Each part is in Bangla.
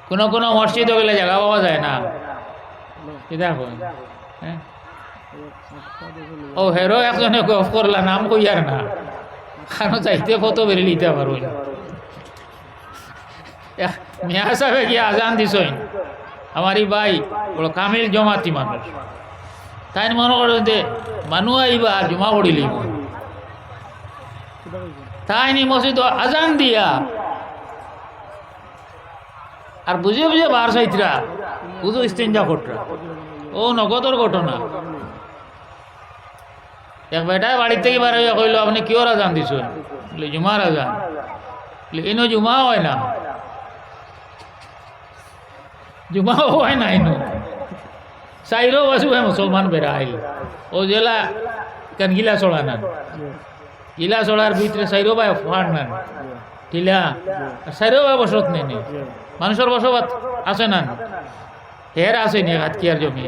কোনো কোনো মসজিদও গেলে জায়গা পাওয়া যায় না, কি দেখো। হ্যাঁ, ও হেরো একজনে গফ করলা, নাম কইয়ার না, কারণ চাইতে ফটো বেরিয়ে নিতে পারো। মিয়া সাহেবে গিয়ে আজান দিছই, আমার এই ভাই বড় কামিল জমাতি মানুষ, তাই মনে করো যে মানুষ আইবা আর জমা পড়িলি, তাই নি মসজিদ আজান দিয়া আর বুঝে বুঝে বার সাইতরা বুঝো ইস্তেঞ্জা করতরা। ও নগদর ঘটনা। এক বেটায় বাড়ির থেকে বার হইয়া কইল, আপনি কিওর আজান দিছেন? বলে জুমার আজান। বলে ইনো জুমা হয় না, জুমা হয় না ইনো। সাইরো বাসু হয় মুসলমান বেড়া আইল, ও জেলা কেন গিলা চড়া নেন, গিলা চড়ার ভিতরে সাইরো ভাই ফাড় নেন টিলা, সাইরো ভাই বসত নেই, মানুষের বসবাস আছে না, হের আছে নি হাতকিয়ার জমি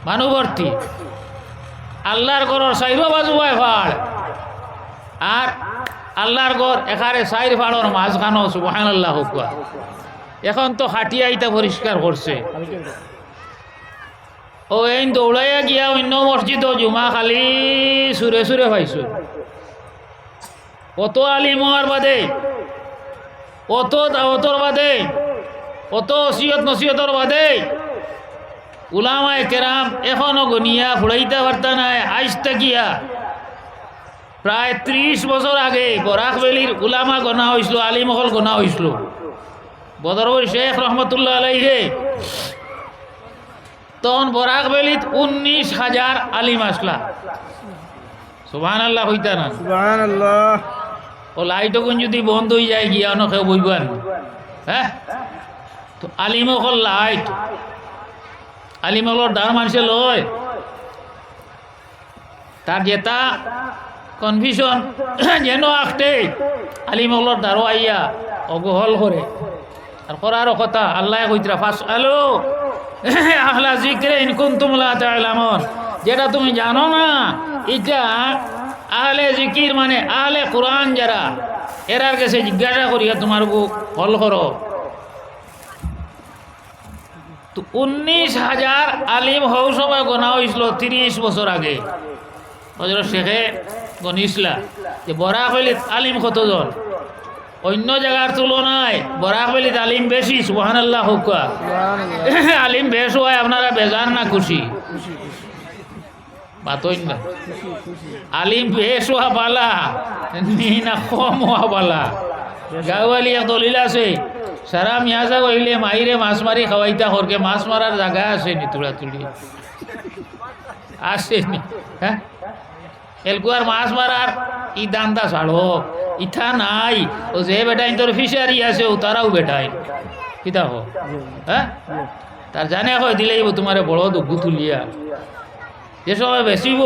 মানুষ ভর্তি। আল্লাহর ঘরের সাইরো বাজু হয় ফাড়, আর আল্লাহর ঘর এখানে সাইর ফাড়র মাঝখানো সুবহানাল্লাহ হুকুয়া। এখন তো হাটিয়া ইটা পরিষ্কার করছে, ও এই দৌড়াইয়া গিয়া অন্য মসজিদ জুমা খালি সুরে সুরে পাইছো। অত আলিম হওয়ার বাদে, অত দাওয়াতর বাদে, অত ওসিয়ত নসিয়তর বাদে উলামায়ে কেরাম এখনো গনিয়া ফুড়াইতে পারতা নাই। আজ তাকিয়া প্রায় 30 বছর আগে বরাকবেলির উলামা গনা হয়েছিল, আলিমহল গনা হয়েছিল। বদরপুর শেখ রহমতুল্লাহ আলাইহে তখন বরাকবেলিত 19,000 আলিম আসলা। সুবহানাল্লাহ হইতা না? সুবহানাল্লাহ। ও লাইটগুন যদি বন্ধ হয়ে যায় গিয়া অন্য কেউ বইবান, হ্যাঁ তো আলিমহল লাইট, আলিমহলর দার মানুষে লয়, তার যেটা কনফিউশন যেন আখতে আলিমহলর দ্বারও আইয়া অবহল করে। আর করারও কথা আল্লাহ কইতরা ফাস আলো আহলা জিক্রে ইন কুনতুম লা তা'লামুন, যেটা তুমি জানো না এটা আহলে জিকির মানে আহলে কোরআন যারা, এরার কাছে জিজ্ঞাসা করিয়া তোমার বুক হল করো। তো 19,000 আলিম হও সময় গোনা হয়েছিল 30 বছর আগে। হযরত শেখে গনিসলা যে বরাকবেলিত আলিম কতজন, অন্য জায়গার তুলনায় বরাকবেলিত আলিম বেশি। সুবহানাল্লাহ হুকা। আলিম বেশ হয়, আপনারা বেজান না খুশি? বাতই না, আলিম বেশ হওয়া বালা নি না কম হওয়া বালা? গাঁওয়ালি এক দলিল আছে, সারা মিয়াজা কইলে মাইরে মাছ মারি খাওয়াইতা হরকে, মাছ মারার জায়গা আছে নি? তুলা তুলি আছে নি? হ্যাঁ, এলকুয়ার মাছ মারার ই দান্দা ছাড়ো, ইথা নাই। ও যে বেটাই তোর ফিশারি আছে ও তারাও বেটাই কিতা হো, হ্যাঁ তার জানে হয় দিলেই তোমারে বড় দুঃখ তুলিয়া যে সময় বেশিব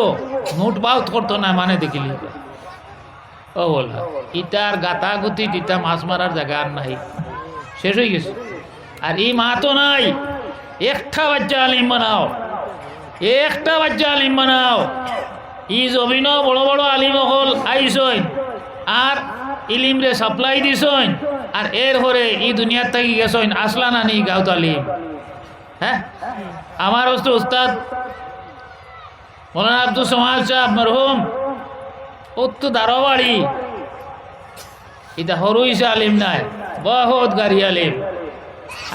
নোট বাউত করতো না মানে দেখিলি। ও বলা ইটার গাতা গুতি ইটা মাছ মারার জায়গা আর নাই, শেষ হয়ে গেছে। আর ই মা তো নাই, একটা বাচ্চা আলিম বানাও, একটা বাচ্চা আলিম বানাও। ই জমিন বড় বড় আলিম হল আইসইন আর ইলিম রে সাপ্লাই দিছইন, আর এর হরে ই দুনিয়ার থাকি গেছইন, আসলা না নি গাঁত আলিম। হ্যাঁ, আমার উস্তাদ মৌলানা আব্দুল সমাদ সাহেব মরহুম, ও তো দারোয়াড়ি, এটা সরু হিসা আলিম নাই, বহুত গাড়ি আলিম।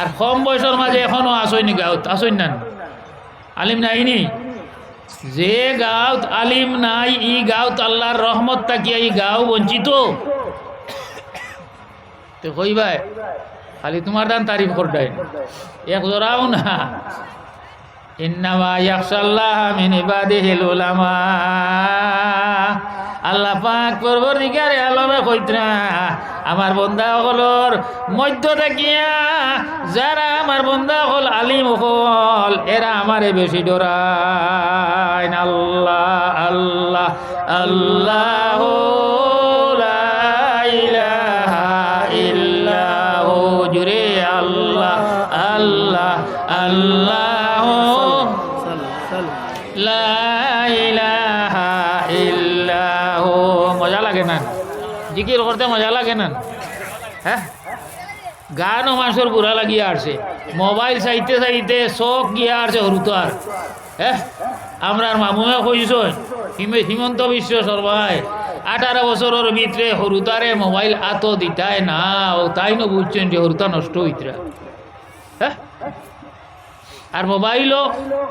আর কম বয়সের মাঝে এখনো আসইনি গাঁত, আসইন না আলিম নাইনি। যে গাঁত আলিম নাই ই গাঁত আল্লাহর রহমত তাকিয়া ই গাঁও বঞ্চিত। তো কইবাই খালি তোমার দান তারিফ করডাই এক জোড়াও না। ইন্নামা ইয়াখশাল্লাহ মিন ইবাদিহিল উলামা। আল্লাহ পাক পরবর্তীকারে আলমে কইতরা আমার বান্দা হলর মধ্য থাকিয়া যারা আমার বান্দা হল আলিম হল, এরা আমারে বেশি ডরায়। আল্লাহ আল্লাহ আল্লাহ লা ইলাহা ইল্লাহু, জুরে আল্লাহ আল্লাহ আল্লাহ লা ইলাহা ইল্লাহু। মজা লাগে না জিকির করতে? মজা লাগে না? হ্যাঁ, গানও মানুষের বুড়া লাগিয়ে আসছে, মোবাইল চাইতে চাইতে চোখ গিয়ে আসছে হরুতার। হ্যাঁ, আমরা মামুমে কইস হিমন্ত বিশ্ব শর্মায় 18 বছরের ভিতরে হরুতারে মোবাইল আত দিতায় না, ও তাই না বুঝছেন যে হরুতা নষ্ট হইতরা। হ্যাঁ, আর মোবাইলও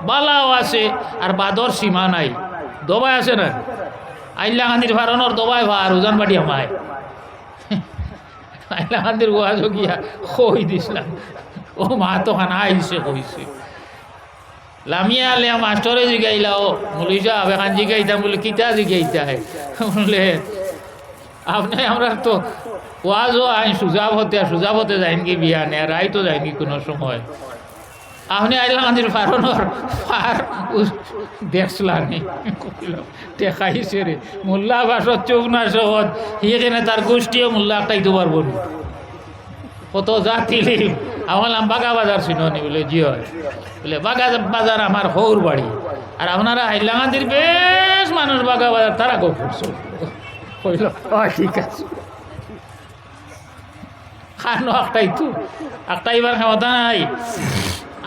বালাও আছে আর বাদর সীমা নাই, দবাই আছে না। আইলা গান্ধীর ফারণর দবাই ভার উজান বাড়ি আমায় আইলা গান্ধীর গোয়াজো গিয়া কই দিছিলাম, ও মা তো খানা আইসে কইছে লামিয়া আলিয়া মাস্টরে জিগাইলা, ও বলি সাহেব এখান জিগাইতাম, বলে কিতা জিগাইতা হয়, বলে আপনি আমরা তো ওয়াজও আইন সুজাবতে যাইন কি বিয়া নে রাই তো যাইনি কোনো সময়, আপনি আইলা গান্ধীর ফারণর ফার দেখলানি দেখাইছে রে মোল্লা বাসত চোখ না সহজ হিয়েখানে তার গোষ্ঠীও মোল্লা একটাইতে পারবো না, কত জাতিলি আমার নাম বাগা বাজার চিনি বলে জি হয়, বলে বাগা বাজার আমার হৌর বাড়ি, আর আপনারা হাইলাকান্দির বেশ মানুষ বাগা বাজার তারা গো করছো, কইল ঠিক আছে খানো একটাইবার ক্ষমতা নাই,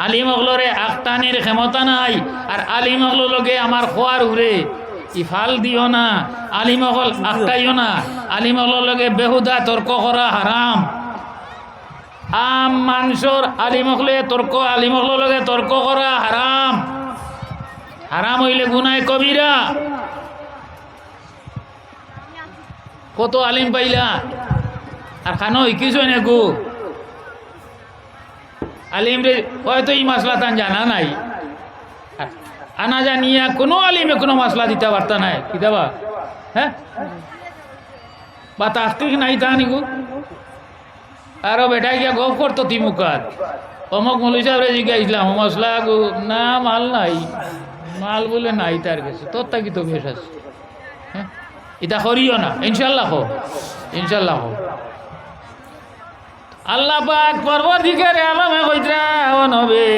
আলিমগলরে আকটানির ক্ষমতা নাই, আর আলিমগল লগে আমার খোয়ার উড়ে ইফাল দিও না, আলিমগল আকটাইও না, আলিমগল লগে বেহুদা তর্ক করা হারাম। আম মানুষের আলিমগল লগে তর্ক করা হারাম, হারাম হইলে গুনায় কবিরা। কত আলিম পাইলা আর খানো কিছু না গো, আলিম রে হয়তো এই মাসলা তান জানা নাই, আনা জানিয়া কোনো আলিমে কোনো মাসলা দিতে পারতা নাই কিতাবা। হ্যাঁ, বা তাস্তিক নাই তা নিগু, আরো বেটা গিয়া গপ করতো তিমুকাত, অমক মৌলী সাহেবরে জিজ্ঞাসলাম ও মশলা গো না মাল নাই, মাল বলে নাই তার কাছে, তোর তাকি তো বেশ আছে। হ্যাঁ, এটা করিও না, ইনশাল্লাহ হো, ইনশাল্লাহ হো। আল্লাহ পাক পরবর্তীকারে আলমে কইতরা ও নবী,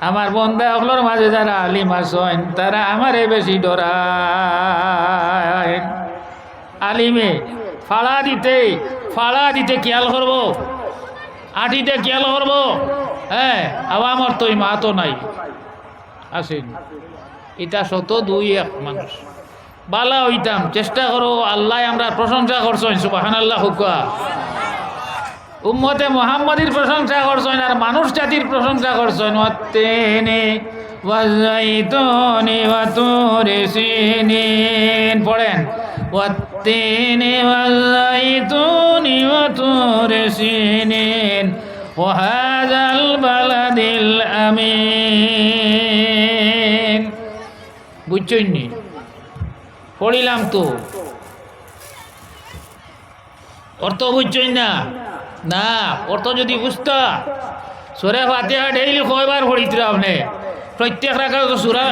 আমার বন্দা হলর মাঝে যারা আলিম আছেন তারা আমারে বেশি ডরায়। আলিমে ফাড়া দিতে খেয়াল করবো, আটিতে খেয়াল করবো। হ্যাঁ, আবার আমার তো মা তো নাই আসেন, এটা শত দুই এক মানুষ বালা হইতাম, চেষ্টা করো। আল্লাহ আমরা প্রশংসা করছেন, সুবহানাল্লাহ হুকা। উম্মতে মুহাম্মাদির প্রশংসা করছেন আর মানুষ জাতির প্রশংসা করছেন। ওয়াত্তিনি ওয়াযাইতুনি ওয়া তুরি সিনিন, পড়েন ওয়াত্তিনি ওয়াযাইতুনি ওয়া তুরি সিনিন ওয়া হাযাল বালাদিল আমিন। বুঝছইনি? পড়িলাম তো, অর্থ বুঝছই না? না, অর্থ যদি বুঝতা সুরা ফাতিহা ডেইলি কয়বার পড়িত আপনি? প্রত্যেক রাকাত সুরা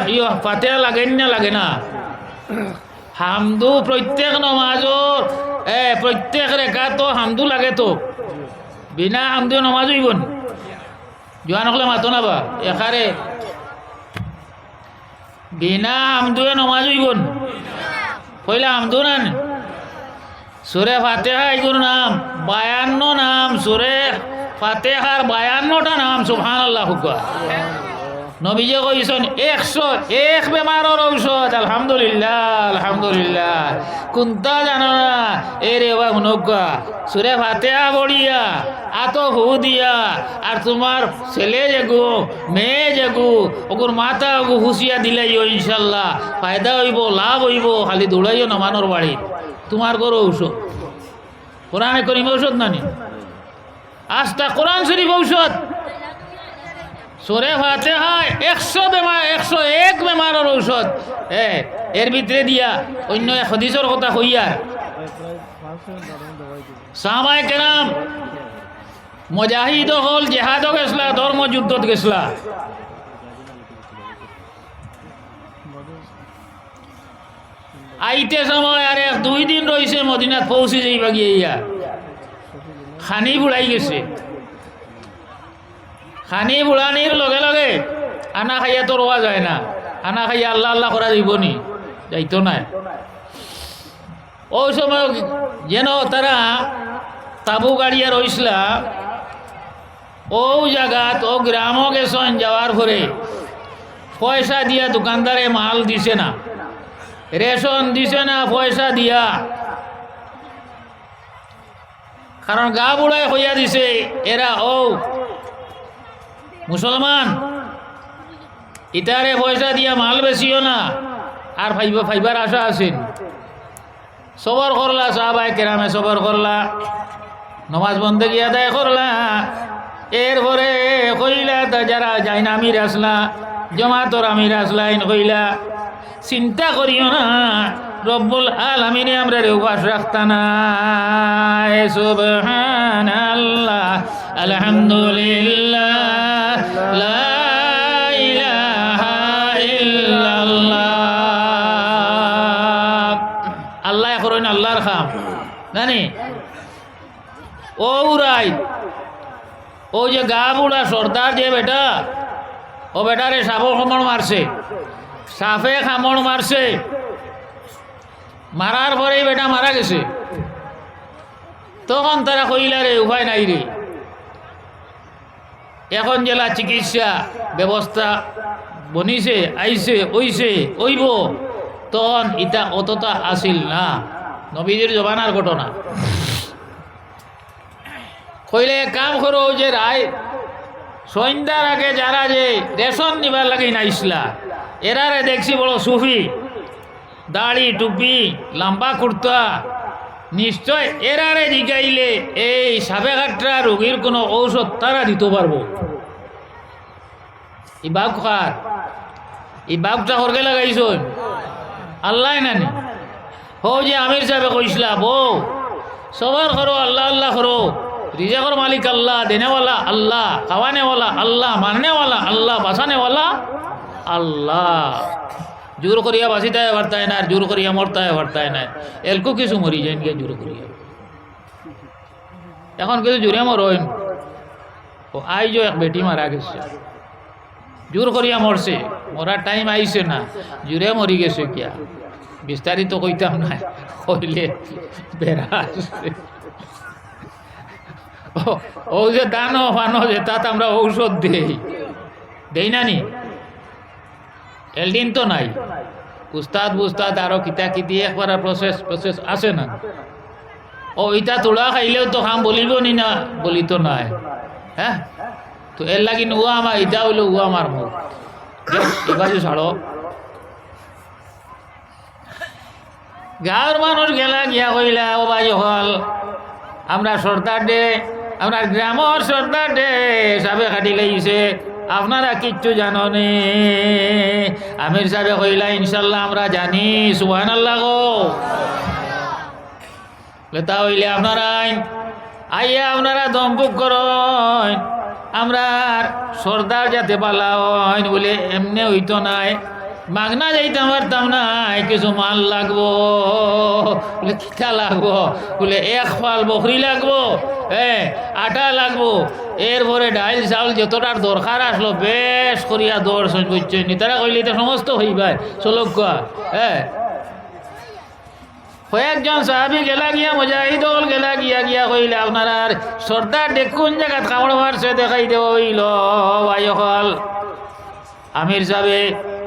ফাতিহা লাগেন না লাগে না? হামদু প্রত্যেক নমাজর প্রত্যেক রেখাত হামদু লাগে তো, বিনা হামদু নমাজ হইবন। জোয়ান হলে মাতো না বা এখারে বিনা হামদুয়ে নমাজ হইবন। কইলা হামদু না সুরে ফাতিহা এগুর নাম 52 নাম, সুরে ফাতিহার 52টা নাম। সুবহানাল্লাহ হুকা। নবীজি কইছেন 101 বেমারের ঔষধ। আলহামদুলিল্লাহ, আলহামদুলিল্লাহ। কোনটা জানো না? এরে বা হুনকা সুরে ফাতিহা পড়িয়া আত হু দিয়া আর তোমার ছেলে যেগু মেয়ে যেগু ওগুর মাথা ওগু হুঁচিয়া দিলাইও, ইনশাল্লাহ ফায়দা হইব, লাভ হইব। খালি দৌড়াইও না মানোর বাড়ি, তোমার গরু ঔষধ। কোরআনে করিম ঔষধ নানি, আস্তা কোরআন শরীফ ঔষধ। সুরে ফাতিহায় 101 বেমারের ঔষধ। এর ভিতরে দিয়া অন্য এক হাদিসের কথা কইয়ার সাহাবায়ে কেরাম মুজাহিদ হল, জিহাদ গেছলা, ধর্ম যুদ্ধত গেছলা। আইতে সময় আর 2 দিন রয়েছে মদিনাত পৌঁছে যাইবা গিয়া খানি বুড়াই গেছে। খানি বুড়ানির লগে লগে আনা খাইয়া তো রোয়া যায় না, আনা খাইয়া আল্লাহ আল্লাহ করা যাইব নি? যাইতো না। ওই সময় যেন তারা তাবু গাড়িয়া রইসলা ও জায়গাত ও গ্রামও গেছেন যাওয়ার পরে পয়সা দিয়া দোকানদারে মাল দিছে না, রেশন দিছে না পয়সা দিয়া, কারণ গা বুড়ায় হইয়া দিছে এরা ও মুসলমান ইটারে পয়সা দিয়া মাল বেশিও না আর ফাইবার আশা আছেন। সবর করলা সাহাবায়ে কেরামে, সবর করলা, নমাজ বন্দেগী আদায় করলা, এরপরে কইলা তা যারা যাই না আমির আসলা জমাতর আমির আসলাইন কইলা চিন্তা করিও না রব্বুল আলামিনে আমরা রে উপাস রাখতানা। সুবহানাল্লাহ আলহামদুলিল্লাহ লা ইলাহা ইল্লাল্লাহ। আল্লাহ করেন আল্লাহর খাম জানি ও রাই ও যে গা বুড়া সর্দার যে বেটা ও বেটারে সাপে খামড় মারছে, সাপে খামড় মারছে, মারার পরেই বেটা মারা গেছে। তখন তারা কইলা রে উপায় নাই রে, এখন জেলা চিকিৎসা ব্যবস্থা বনিছে আইছে ওইছে ওইব, তখন ইটা অতটা আসিল না, নবীজির জমানার ঘটনা। কইলে কাম করো যে রায় সন্ধ্যার আগে যারা যে রেশন নিবার লাগে নাইসলা এরারে দেখছি বড় সুফি, দাড়ি টুপি লম্বা কুর্তা, নিশ্চয় এরারে জিগাইলে এই সাপে কাটরা রোগীর কোনো ঔষধ তারা দিতে পারবো। এই বাঘ খার এই বাঘটা হরকে লাগাইছ আল্লাহ নানি হো যে আমির সাহেবে কইসলা বউ সবার করো আল্লাহ আল্লাহ করো, রিজাকর মালিক আল্লাহ, দেনেওয়ালা আল্লাহ, খাওয়ানেওয়ালা আল্লাহ, মাননেওয়ালা আল্লাহ, বাঁচানেওয়ালা আল্লাহ। জোর করিয়া বাঁচিতায় বার্তায় না আর জোর করিয়া মরতায় বার্তায় না, এলকো কিছু মরি যায় গিয়ে জোর করিয়া। এখন কিছু জোরে মরইন ও আইজো এক বেটি মারা গেছে, জোর করিয়া মরছে, মরার টাইম আইছে না, জোরে মরি গেছে কিয়া বিস্তারিত কইতাম না, কইলে বেড়া আসছে। ও যে দানো ফানো যে তাতে আমরা ঔষধ দেই না নি, এলডিন তো নাই, উস্তাদ বুস্তাদ আরো কিতা কিতি একবার প্রসেস আছে না। ও ইটা তোড়া খাইলেও তো খাম বলিব নি না, বলি তো নাই। হ্যাঁ তো এর লাগি ও আমার ইটা হইলো ও আমার মুখ এবার ছাড়ো। গাঁর মানুষ গেলা গিয়া কইলা ও ভাই হল আমরা সর্দার দে, আমরা গ্রামের সর্দার দে সাবে কাটি লাইছে, আপনারা কিচ্ছু জানো নে। আমির সাহেব কইলা ইনশাল্লাহ আমরা জানি, সুবহানাল্লাহ গো। লেতা হইলে আপনারা আইয়া আপনারা দমপুক করেন, আমরা সর্দার যাতে পালা হইন বলে এমনি হইতো নাই, মাগনা যাইতে পারতাম নাই, কিছু মাল লাগবো বলে কিতা লাগবো বলে এক ফাল বকরি লাগবো, আটা লাগবো, এরপরে ডাইল চাউল যতটার দরকার আসলো বেশ করিয়া দর্শন করছেন তারা কইলে এটা সমস্ত হইবার চলক কয়েকজন সাহাবি গেলা গিয়া মুজাহিদ হল গেলা গিয়া গিয়া কইলে আপনার সর্দার দেখুন জায়গা কামড় মারছে দেখাই দেইল ভাই হল। আমির সাহেবে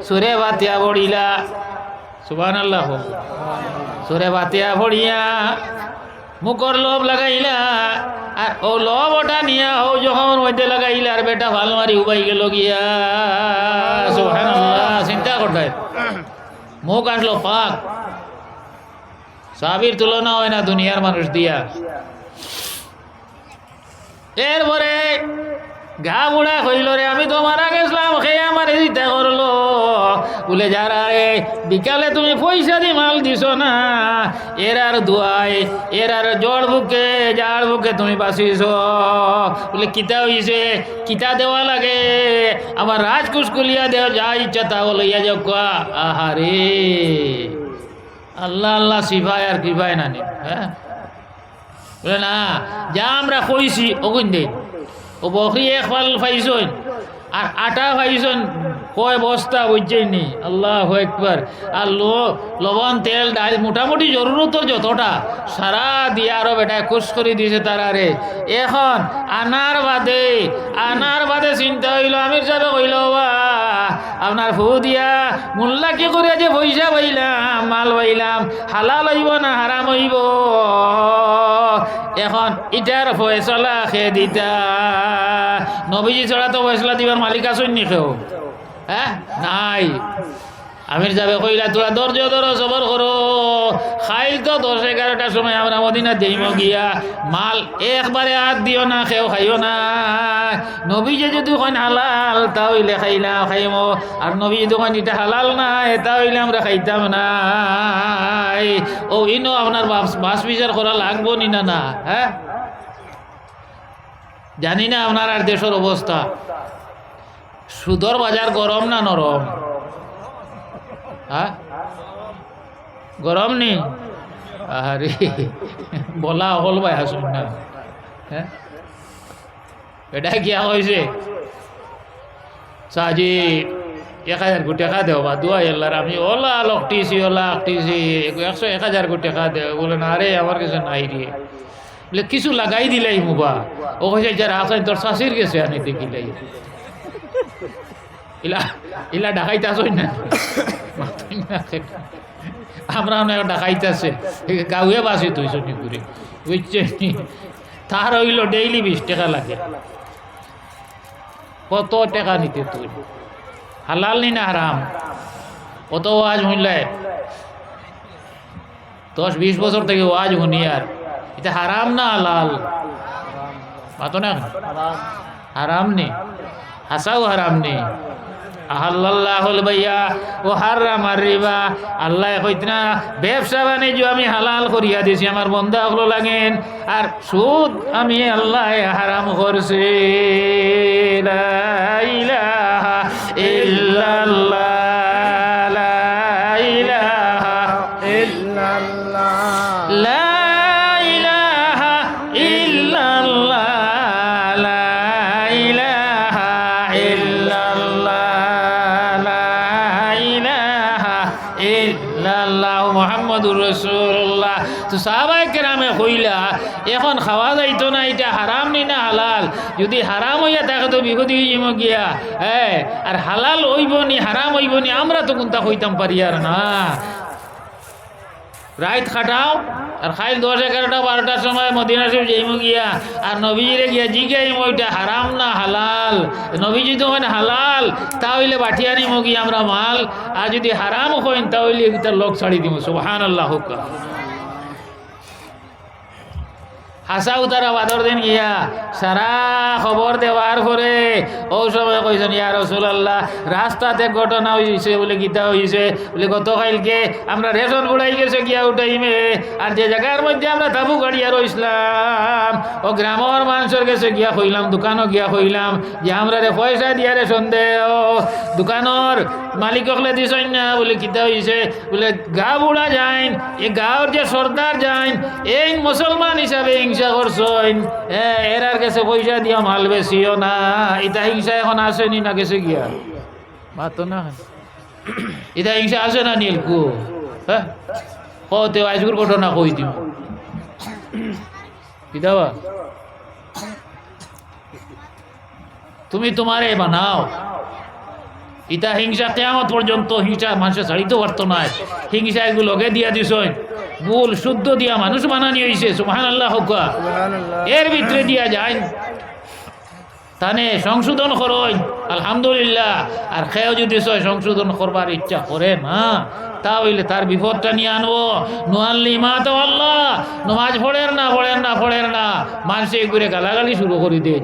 সুরে বাতিয়া পড়িলা, সুবহানাল্লাহ, সুরে বাতিয়া পড়িয়া মুখর লোভ লাগাইলা, আর ও লোভ ওটা নিয়া ও যখন মধ্যে লাগাইলা আর বেটা ভাল মারি উবাই গেল গিয়া, সুবহানাল্লাহ। চিন্তা করতে মুখ আসলো পাক, সাবির তুলনা হয় না দুনিয়ার মানুষ দিয়া। এরপরে গা বুড়া হইল রে আমি তো মারা গেছিলাম, খেয়ে আমার চিন্তা করলো বলে যারা রে বিকালে তুমি পয়সা দিয়ে মাল দিছ না এর আর ধোয়াই এর আর জড় বুকে যার বুকে তুমি বাঁচিছ বলে কিতা হইছে কিতা দেওয়া লাগে, আমার রাজকুশকুলিয়া দেওয়া যা ইচ্ছা তা লইয়া যাও। আহারে আল্লাহ আল্লাহ সিফায় আর কৃপায় না নে। হ্যাঁ বলে না যা আমরা কইছি অগুন দেই ও বকরি এক ফাল পাইছই আর আটা খাইছেন কয় বস্তা বুঝছেনি, আল্লাহ একবার। আর লবণ তেল ডাল মোটামুটি জরুরত যতটা সারা দিয়ে আরো বেটায় খুশ করে দিয়েছে তারারে। এখন আনার বাদে চিন্তা হইল, আমির সাহেব কইল বা আপনার ফু দিয়া মোল্লা কি করে যে পয়সা পাইলাম মাল পাইলাম, হালাল হইব না হারাম হইব, এখন ইটার ফয়সলা খেয়ে দিতা। নবীজি ছাড়া তো ফয়সলা দিবার মালিক আছেন নি কেউ? হ্যাঁ নাই। আমির যাবে কইলা তোরা ধৈর্য ধরো, সবর করো। খাইল তো 10-11টার সময় আমরা মদিনা দেইম গিয়া, মাল একবারে হাত দিও না, খেও খাইও না। নবী যে যদি কইন হালাল তা হইলে খাইম, আর নবী যদি কইন এটা হালাল না এটা হইলে আমরা খাইতাম না। ও ইনো আপনার বাস বিচার করা লাগবো নি না? হ্যাঁ জানি না আপনার আর দেশের অবস্থা। সুদর বাজার গরম না নরম? হ্যাঁ গরম নি? আরে বলা হল ভাই আসুন না। হ্যাঁ এটা কিয়া হয়েছে সাজি 1000 কোটি টাকা দেও বা দুয়া এল্লার আমি ওলা লকটিছি 100-1000 কোটি টাকা দেও। বলে না রে আমার কাছে নাই রে। বলে কিছু লাগাই দিলাই মুবা। ও কইছে যারা আসেন তোর শাশির গেছে আনি দেখিলাই। ইলা ডাকাইতে আসই না, আমরা ডাকাইতেছে গাঁয়ে বাসি তুই শুনি করে বুঝছে। তার হইল ডেইলি 20 টাকা লাগে। কত টাকা নিতে তুই? হালাল নি না হারাম? কত ওয়াজ হইলে 10-20 বছর থেকে ওয়াজ শুনি, আর এটা হারাম না হালাল? বাতো না হারাম নি, হাসাও হারাম নি। আহাল্লাহুল বাইয়া ও হারামার রিবা। আল্লাহ কইতনা ব্যবসা বাণিজ্য আমি হালাল করিয়া দিছি, আমার বন্ধা হলো লাগেন। আর সুদ আমি আল্লাহ হারাম করছি। লা ইলাহা ইল্লাল্লাহ, লা ইলাহা ইল্লাল্লাহ, লা ইলাহা ইল্লাল্লাহ, লা ইলাহা ইল্লাল্লাহ, মুহাম্মাদুর রাসূলুল্লাহ। তো সাহাবায়ে কেরামে কইলা এখন খাওয়া যাইতো না, এটা হারাম নি না হালাল? যদি হারাম হইয়া থাকে তো বিপদ হইম গিয়া। হ্যাঁ আর হালাল হইব নি হারাম হইব নি আমরা তো কোনটা কইতাম পারি আর না। রাত খাটাও আর খাইল 10-11-12টার সময় মদিনা শরীফ যাইম গিয়া, আর নবীজিরে গিয়া জিজ্ঞাইম ওইটা হারাম না হালাল। নবীজি তো হয় হালাল তাহলে বাঠিয়া নিম গিয়া আমরা মাল, আর যদি হারাম হইন তাহলে তার লোক ছাড়ি দিব। সুবহানাল্লাহ। হাসাও তারা বাদর দিন গিয়া সারা খবর দেওয়ার পরে ও সময় কইছেন ইয়া রাসূলুল্লাহ রাস্তাতে ঘটনা হইছে বলে গীতা হইছে বলে গতকালকে আমরা রেশন বুড়াই গেছে গিয়া উঠাইমে, আর যে জায়গার মধ্যে আমরা তাবু গাড়িয়া রইছিলাম ও গ্রামের মানুষের কাছে গিয়া কইলাম, দোকানও গিয়া কইলাম যে আমরা রে পয়সা দিয়া রেশন দে। দোকানের মালিক হলে দিছেন না বলে গীতা হইছে বলে গা বুড়া যাইন, এ গাঁর যে সর্দার যাইন এই মুসলমান হিসাবে হিংসা করছেন, এরার কাছে পয়সা দিয়া মাল বেশিও না। এটা হিংসা এখন আসেনি না গেছে গিয়া মাতো না? এটা হিংসা আসে না নীলকু? হ্যাঁ কতে আজগুর ঘটনা কই দিব কিতাবা তুমি তোমারে বানাও। ইটা হিংসা কেয়ামত পর্যন্ত হিংসা মানুষের ছাড়িতে পারতো না। হিংসা এগুলোকে দিয়া দিস ভুল শুদ্ধ দিয়া মানুষ বানানি হয়েছে। সুবহানাল্লাহ। এর ভিতরে দিয়া যায় তানে সংশোধন করই আলহামদুলিল্লাহ। আর খেয়েও যদি সংশোধন করবার ইচ্ছা করে না তাহলে তার বিপদটা নিয়ে আনবো। নোয়াল্লি মা তো আল্লাহ নমাজ পড়েন না মানুষে ঘুরে গালাগালি শুরু করে দেন।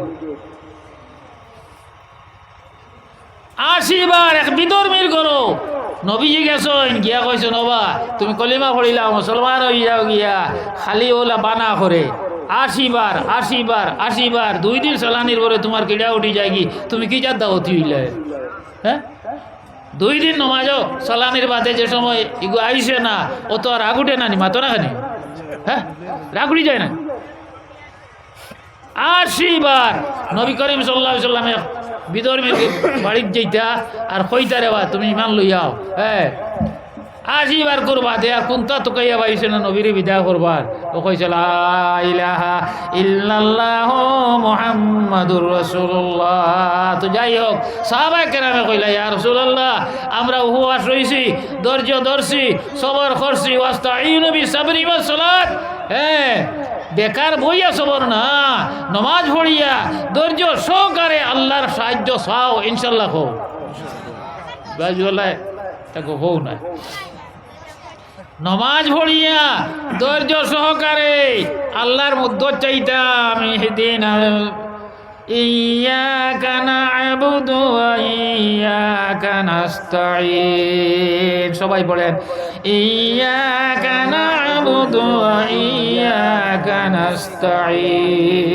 80 বার এক বিধর্মীর করো নবীজি গেছেন গিয়া কইছেন ওবা তুমি কলিমা পড়িলা মুসলমান হয়ে যাও গিয়া, খালি ওলা বানা করে 80 বার 2 দিন সালানির পরে তোমার কিড়া উঠি যায় কি তুমি কি যা দাও হইলে? হ্যাঁ 2 দিন নমাজও সালানির বাদে যে সময় ইগো আইসে না ও তো আর রাগ উঠে না নি মাতো না খানি? হ্যাঁ রাগ উঠি যায় না? 80 বার নবী করিম সাল্লাল্লাহু আলাইহি ওয়াসাল্লামে বিদর বাড়ির যেইটা আর কইতারে বা তুমি ইমান লইয়াও হ্যাঁ আজি বার করবা দে আর কোনটা তোকাইয়া পাইছে না নবীরে বিদায় করবার ও কইছে লা ইলাহা ইল্লাল্লাহ মুহাম্মাদুর রাসূলুল্লাহ। তো যাই হোক সাহাবায়ে কেরামে কইলা ইয়া রাসূলুল্লাহ আমরা উপবাস রইছি, ধৈর্য ধরছি, সবর করছি, ওয়াস্তাঈনু বিসাবরি ওয়াস সালাত। হ্যাঁ বেকার বইয়া সবর না, নমাজ পড়িয়া ধৈর্য সহকারে আল্লাহর সাহায্য চাও, ইনশাল্লাহ হো বাজুল্লাহ তাকে হো না। নমাজ পড়িয়া ধৈর্য সহকারে আল্লাহর মধ্যে চাইতাম ইহদিনা ইয়াকা না'বুদু ওয়া ইয়াকা নাস্তাঈন। সবাই পড়েন ইয়াকা না'বুদু ওয়া ইয়াকা নাস্তাঈন।